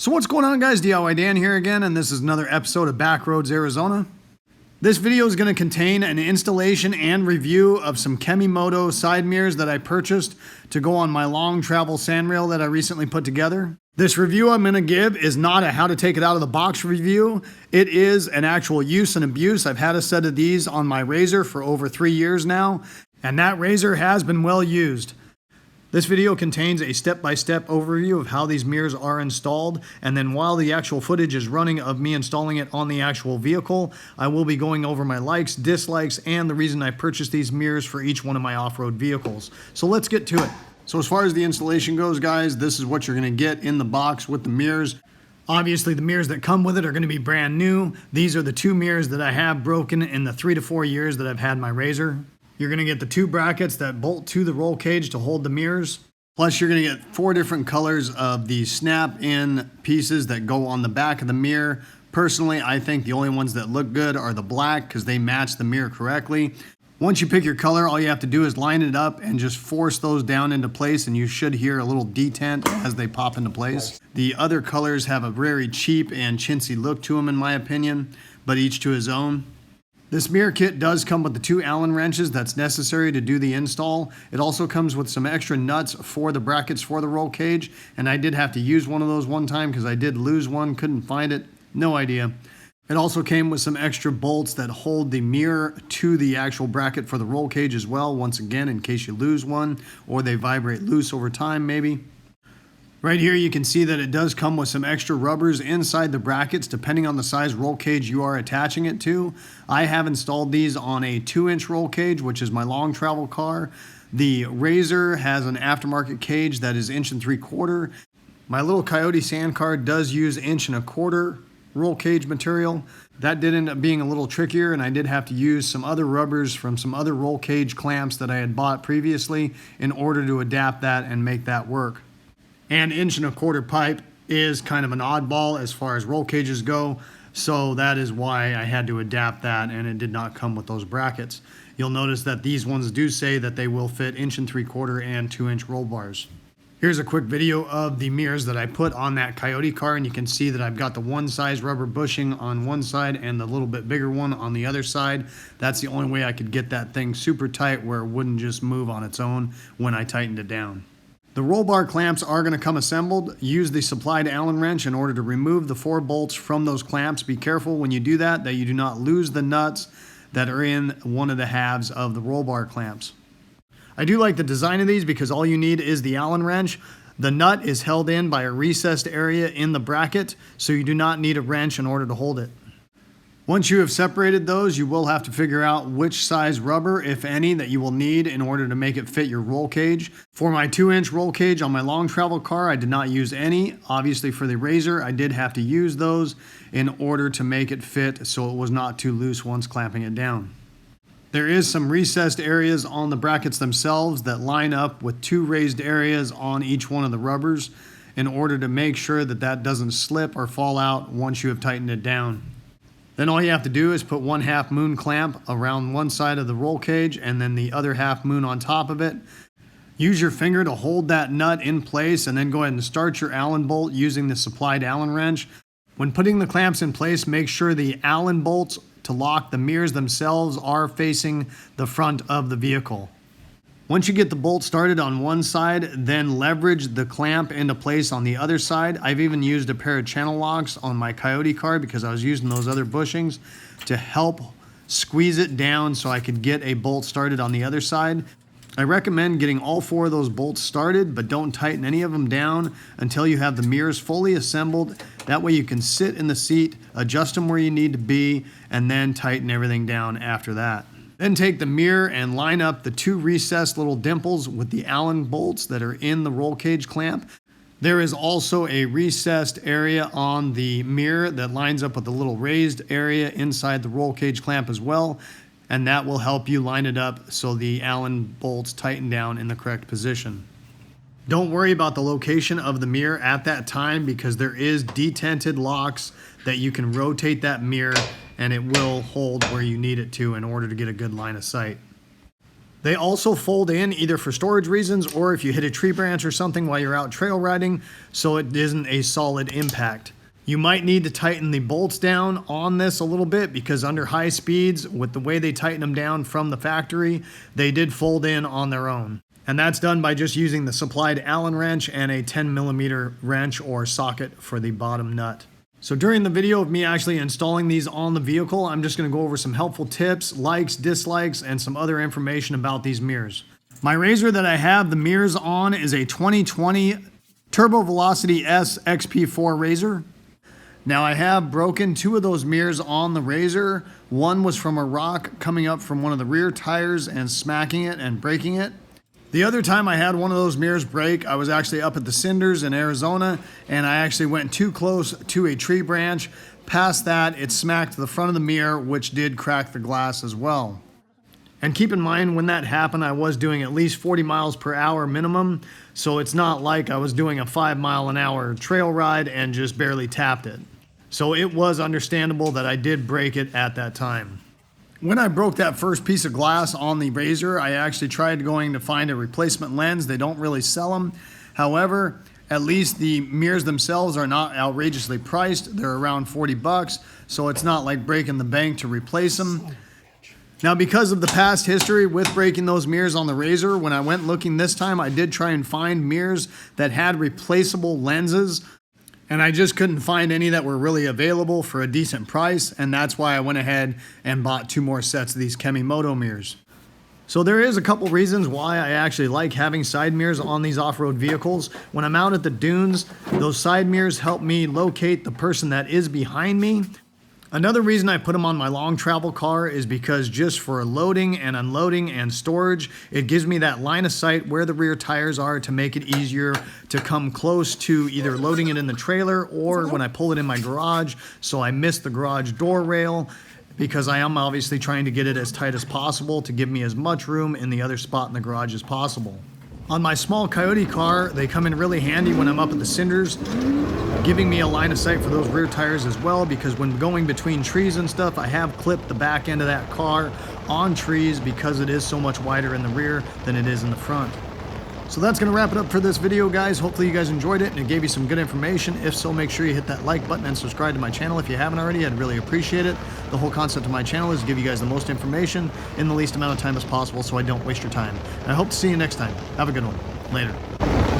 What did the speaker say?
So what's going on, guys? DIY Dan here again, and this is another episode of Backroads Arizona. This video is going to contain an installation and review of some Kemi Moto side mirrors that I purchased to go on my long travel Sandrail that I recently put together. This review I'm going to give is not a how to take it out of the box review. It is an actual use and abuse. I've had a set of these on my razor for over 3 years now, and that razor has been well used. This video contains a step-by-step overview of how these mirrors are installed, and then while the actual footage is running of me installing it on the actual vehicle, I will be going over my likes, dislikes, and the reason I purchased these mirrors for each one of my off-road vehicles. So let's get to it. So as far as the installation goes, guys, this is what you're going to get in the box with the mirrors. Obviously, the mirrors that come with it are going to be brand new. These are the 2 mirrors that I have broken in the 3 to 4 years that I've had my razor. You're going to get the 2 brackets that bolt to the roll cage to hold the mirrors. Plus, you're going to get 4 different colors of the snap-in pieces that go on the back of the mirror. Personally, I think the only ones that look good are the black because they match the mirror correctly. Once you pick your color, all you have to do is line it up and just force those down into place, and you should hear a little detent as they pop into place. The other colors have a very cheap and chintzy look to them, in my opinion, but each to his own. This mirror kit does come with the 2 Allen wrenches that's necessary to do the install. It also comes with some extra nuts for the brackets for the roll cage, and I did have to use one of those one time because I did lose one, couldn't find it, no idea. It also came with some extra bolts that hold the mirror to the actual bracket for the roll cage as well, once again, in case you lose one or they vibrate loose over time maybe. Right here you can see that it does come with some extra rubbers inside the brackets depending on the size roll cage you are attaching it to. I have installed these on a 2-inch roll cage, which is my long travel car. The Razor has an aftermarket cage that is 1.75 inches. My little Coyote sand car does use 1.25 inch roll cage material. That did end up being a little trickier, and I did have to use some other rubbers from some other roll cage clamps that I had bought previously in order to adapt that and make that work. And 1.25 inch pipe is kind of an oddball as far as roll cages go, so that is why I had to adapt that, and it did not come with those brackets. You'll notice that these ones do say that they will fit 1.75 inch and 2-inch roll bars. Here's a quick video of the mirrors that I put on that Coyote car, and you can see that I've got the 1 size rubber bushing on one side and the little bit bigger one on the other side. That's the only way I could get that thing super tight where it wouldn't just move on its own when I tightened it down. The roll bar clamps are going to come assembled. Use the supplied Allen wrench in order to remove the 4 bolts from those clamps. Be careful when you do that you do not lose the nuts that are in one of the halves of the roll bar clamps. I do like the design of these because all you need is the Allen wrench. The nut is held in by a recessed area in the bracket, so you do not need a wrench in order to hold it. Once you have separated those, you will have to figure out which size rubber, if any, that you will need in order to make it fit your roll cage. For my 2-inch roll cage on my long travel car, I did not use any. Obviously for the Razor, I did have to use those in order to make it fit so it was not too loose once clamping it down. There is some recessed areas on the brackets themselves that line up with 2 raised areas on each one of the rubbers in order to make sure that that doesn't slip or fall out once you have tightened it down. Then all you have to do is put 1/2 moon clamp around one side of the roll cage and then the other 1/2 moon on top of it. Use your finger to hold that nut in place and then go ahead and start your Allen bolt using the supplied Allen wrench. When putting the clamps in place, make sure the Allen bolts to lock the mirrors themselves are facing the front of the vehicle. Once you get the bolt started on one side, then leverage the clamp into place on the other side. I've even used a pair of channel locks on my Coyote car because I was using those other bushings to help squeeze it down so I could get a bolt started on the other side. I recommend getting all 4 of those bolts started, but don't tighten any of them down until you have the mirrors fully assembled. That way you can sit in the seat, adjust them where you need to be, and then tighten everything down after that. Then take the mirror and line up the 2 recessed little dimples with the Allen bolts that are in the roll cage clamp. There is also a recessed area on the mirror that lines up with the little raised area inside the roll cage clamp as well, and that will help you line it up so the Allen bolts tighten down in the correct position. Don't worry about the location of the mirror at that time because there is detented locks that you can rotate that mirror and it will hold where you need it to in order to get a good line of sight. They also fold in either for storage reasons or if you hit a tree branch or something while you're out trail riding, so it isn't a solid impact. You might need to tighten the bolts down on this a little bit because under high speeds, with the way they tighten them down from the factory, they did fold in on their own. And that's done by just using the supplied Allen wrench and a 10mm wrench or socket for the bottom nut. So during the video of me actually installing these on the vehicle, I'm just going to go over some helpful tips, likes, dislikes, and some other information about these mirrors. My razor that I have the mirrors on is a 2020 Turbo Velocity S XP4 razor. Now I have broken 2 of those mirrors on the razor. One was from a rock coming up from one of the rear tires and smacking it and breaking it. The other time I had one of those mirrors break, I was actually up at the Cinders in Arizona, and I actually went too close to a tree branch. Past that, it smacked the front of the mirror, which did crack the glass as well. And keep in mind, when that happened, I was doing at least 40 miles per hour minimum, so it's not like I was doing a 5-mile-an-hour trail ride and just barely tapped it. So it was understandable that I did break it at that time. When I broke that first piece of glass on the razor, I actually tried going to find a replacement lens. They don't really sell them. However, at least the mirrors themselves are not outrageously priced. They're around 40 bucks, so it's not like breaking the bank to replace them. Now, because of the past history with breaking those mirrors on the razor, when I went looking this time, I did try and find mirrors that had replaceable lenses. And I just couldn't find any that were really available for a decent price, and that's why I went ahead and bought 2 more sets of these Kemi Moto mirrors. So there is a couple reasons why I actually like having side mirrors on these off-road vehicles. When I'm out at the dunes, those side mirrors help me locate the person that is behind me. Another reason I put them on my long travel car is because just for loading and unloading and storage, it gives me that line of sight where the rear tires are to make it easier to come close to either loading it in the trailer or when I pull it in my garage, so I miss the garage door rail, because I am obviously trying to get it as tight as possible to give me as much room in the other spot in the garage as possible. On my small Coyote car, they come in really handy when I'm up at the Cinders, giving me a line of sight for those rear tires as well, because when going between trees and stuff, I have clipped the back end of that car on trees because it is so much wider in the rear than it is in the front. So that's going to wrap it up for this video, guys. Hopefully you guys enjoyed it and it gave you some good information. If so, make sure you hit that like button and subscribe to my channel if you haven't already. I'd really appreciate it. The whole concept of my channel is to give you guys the most information in the least amount of time as possible so I don't waste your time. And I hope to see you next time. Have a good one. Later.